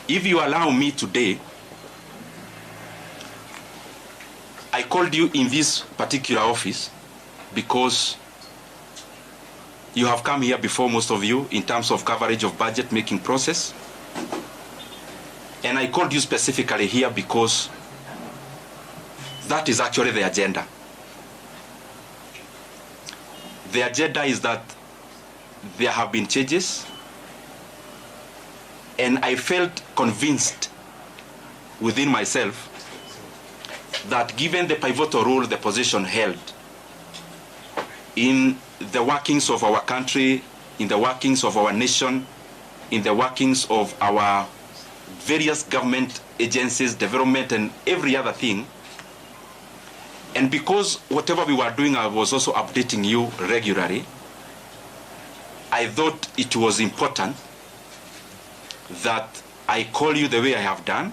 if you allow me today, I called you in this particular office because you have come here before, most of you, in terms of coverage of budget making process. And I called you specifically here because that is actually the agenda. The agenda is that there have been changes, and I felt convinced within myself that given the pivotal role the position held in the workings of our country, in the workings of our nation, in the workings of our various government agencies, development, and every other thing, and because whatever we were doing, I was also updating you regularly, I thought it was important that I call you the way I have done,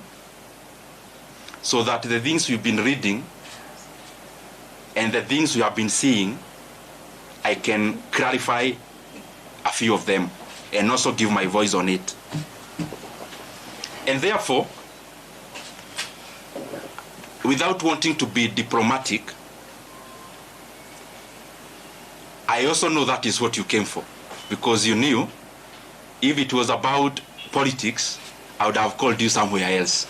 so that the things we've been reading and the things we have been seeing, I can clarify a few of them and also give my voice on it. And therefore, without wanting to be diplomatic, I also know that is what you came for, because you knew if it was about politics, I would have called you somewhere else.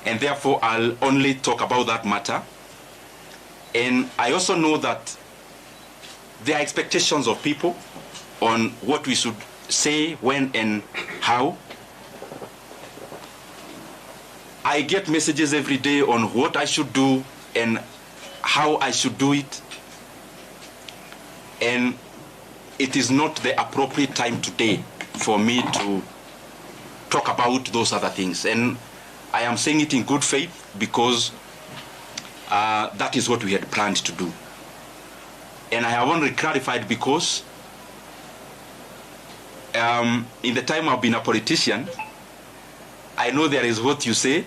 And therefore, I'll only talk about that matter. And I also know that there are expectations of people on what we should say, when, and how. I get messages every day on what I should do and how I should do it. And it is not the appropriate time today for me to talk about those other things. And I am saying it in good faith because that is what we had planned to do. And I have only clarified because in the time I've been a politician, I know there is what you say,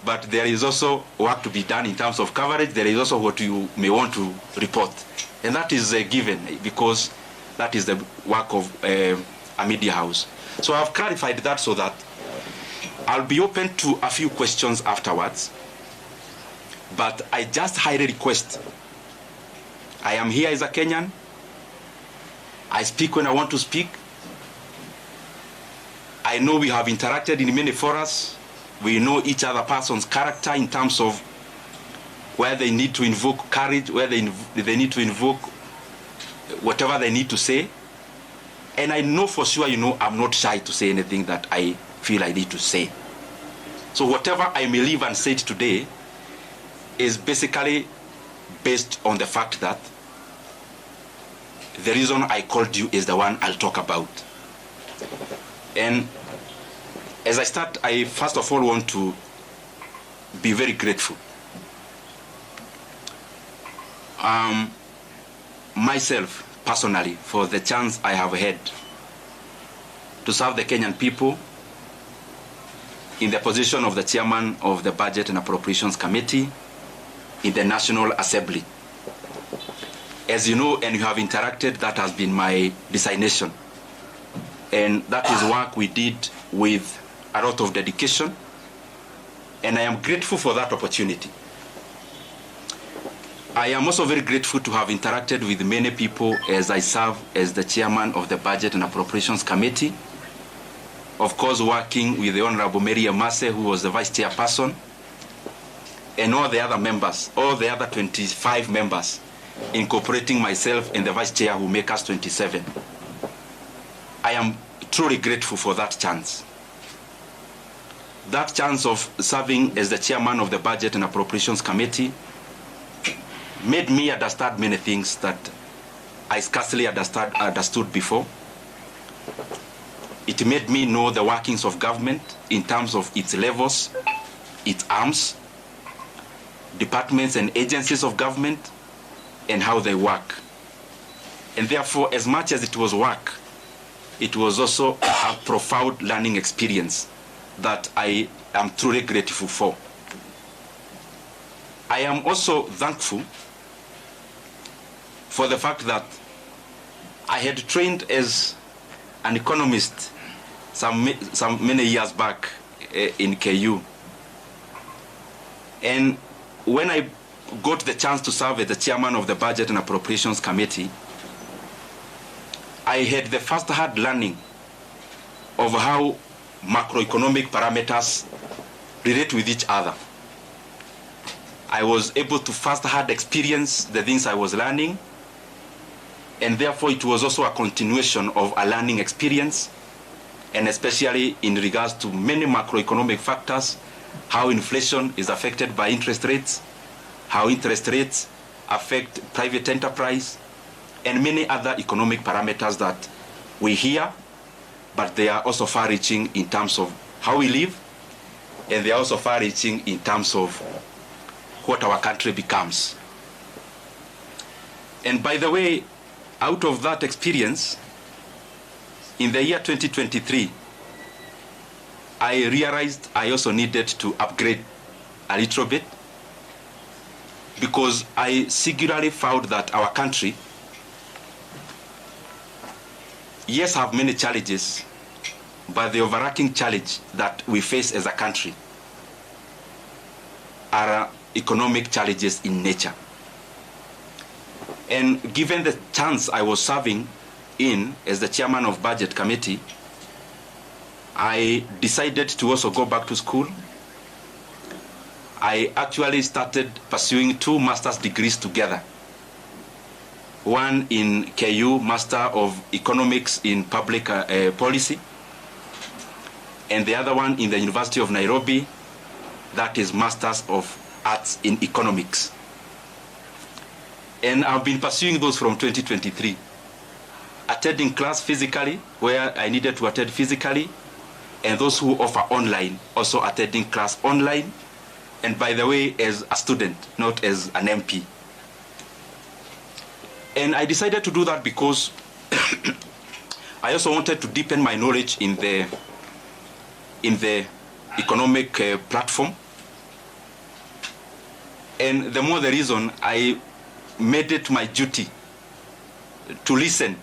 but there is also work to be done in terms of coverage. There is also what you may want to report. And that is given because that is the work of a media house. So I've clarified that so that I'll be open to a few questions afterwards. But I just highly request, I am here as a Kenyan. I speak when I want to speak. I know we have interacted in many forums. We know each other person's character in terms of where they need to invoke courage, where they need to invoke whatever they need to say. And I know for sure, I'm not shy to say anything that I feel I need to say. So whatever I may live and say today is basically based on the fact that the reason I called you is the one I'll talk about. And as I start, I first of all want to be very grateful. Myself, personally, for the chance I have had to serve the Kenyan people in the position of the chairman of the Budget and Appropriations Committee in the National Assembly. As you know, and you have interacted, that has been my designation. And that is work we did with a lot of dedication. And I am grateful for that opportunity. I am also very grateful to have interacted with many people as I serve as the chairman of the Budget and Appropriations Committee. Of course, working with the Honorable Mary Amase, who was the vice chairperson, and all the other members, all the other 25 members, incorporating myself and the vice chair who make us 27. I am truly grateful for that chance. That chance of serving as the chairman of the Budget and Appropriations Committee made me understand many things that I scarcely understood before. It made me know the workings of government in terms of its levels, its arms, departments and agencies of government, and how they work. And therefore, as much as it was work, it was also a profound learning experience that I am truly grateful for. I am also thankful for the fact that I had trained as an economist some many years back in KU. And when I got the chance to serve as the chairman of the Budget and Appropriations Committee, I had the first-hand learning of how macroeconomic parameters relate with each other. I was able to first-hand experience the things I was learning, and therefore it was also a continuation of a learning experience, and especially in regards to many macroeconomic factors, how inflation is affected by interest rates, how interest rates affect private enterprise, and many other economic parameters that we hear, but they are also far-reaching in terms of how we live, and they are also far-reaching in terms of what our country becomes. And by the way, out of that experience, in the year 2023, I realized I also needed to upgrade a little bit, because I singularly found that our country, yes, have many challenges, but the overarching challenge that we face as a country are economic challenges in nature. And given the chance I was serving in as the chairman of Budget Committee, I decided to also go back to school. I actually started pursuing 2 master's degrees together. One in KU, Master of Economics in Public Policy, and the other one in the University of Nairobi, that is Masters of Arts in Economics. And I've been pursuing those from 2023, attending class physically, where I needed to attend physically, and those who offer online, also attending class online, and by the way, as a student, not as an MP. And I decided to do that because I also wanted to deepen my knowledge in the economic platform. And the more the reason, I made it my duty to listen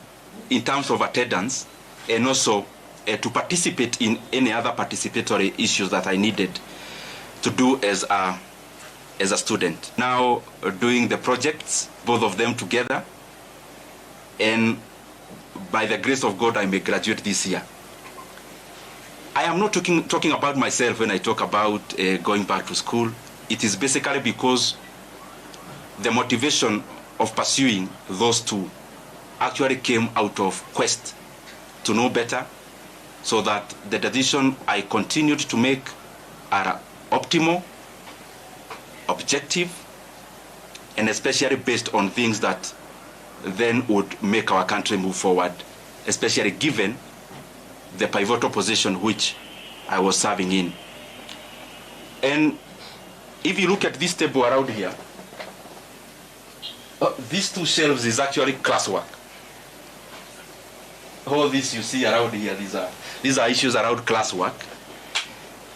in terms of attendance, and also to participate in any other participatory issues that I needed to do as a student. Now doing the projects, both of them together, and by the grace of God, I may graduate this year. I am not talking about myself when I talk about going back to school. It is basically because the motivation of pursuing those 2 actually came out of quest to know better, so that the decision I continued to make are optimal, objective, and especially based on things that then would make our country move forward, especially given the pivotal position which I was serving in. And if you look at this table around here, these 2 shelves is actually classwork. All this you see around here, these are issues around classwork.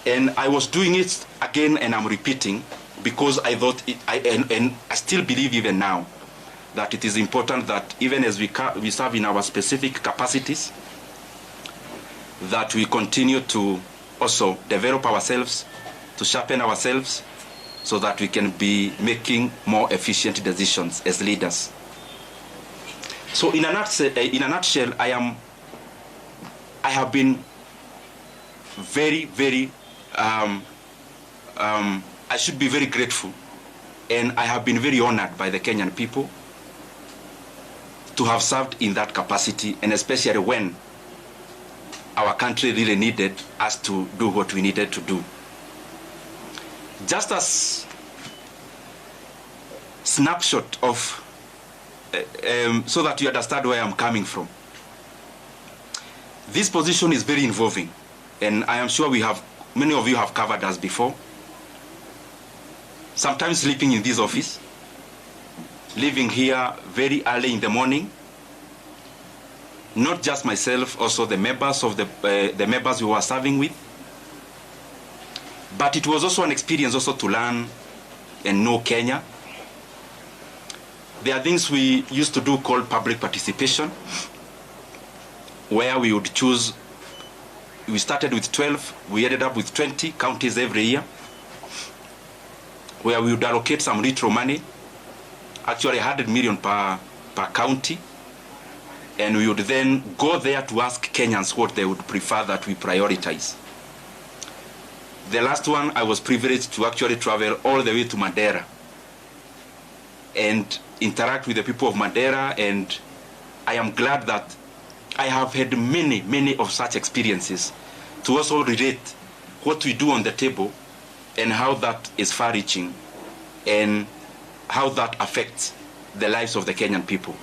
And I was doing it again, and I'm repeating, because I thought and I still believe even now that it is important that even as we serve in our specific capacities, that we continue to also develop ourselves, to sharpen ourselves, so that we can be making more efficient decisions as leaders. So in a nutshell, I have been very, very, I should be very grateful, and I have been very honored by the Kenyan people to have served in that capacity, and especially when our country really needed us to do what we needed to do. Just as snapshot of, so that you understand where I'm coming from. This position is very involving, and I am sure many of you have covered us before. Sometimes sleeping in this office, leaving here very early in the morning. Not just myself, also the members of the members we were serving with. But it was also an experience also to learn and know Kenya. There are things we used to do called public participation, where we would choose We started with 12, we ended up with 20 counties every year, where we would allocate some retro money, actually 100 million per county, and we would then go there to ask Kenyans what they would prefer that we prioritize. The last one, I was privileged to actually travel all the way to Madeira and interact with the people of Madeira, and I am glad that I have had many of such experiences to also relate what we do on the table and how that is far-reaching and how that affects the lives of the Kenyan people.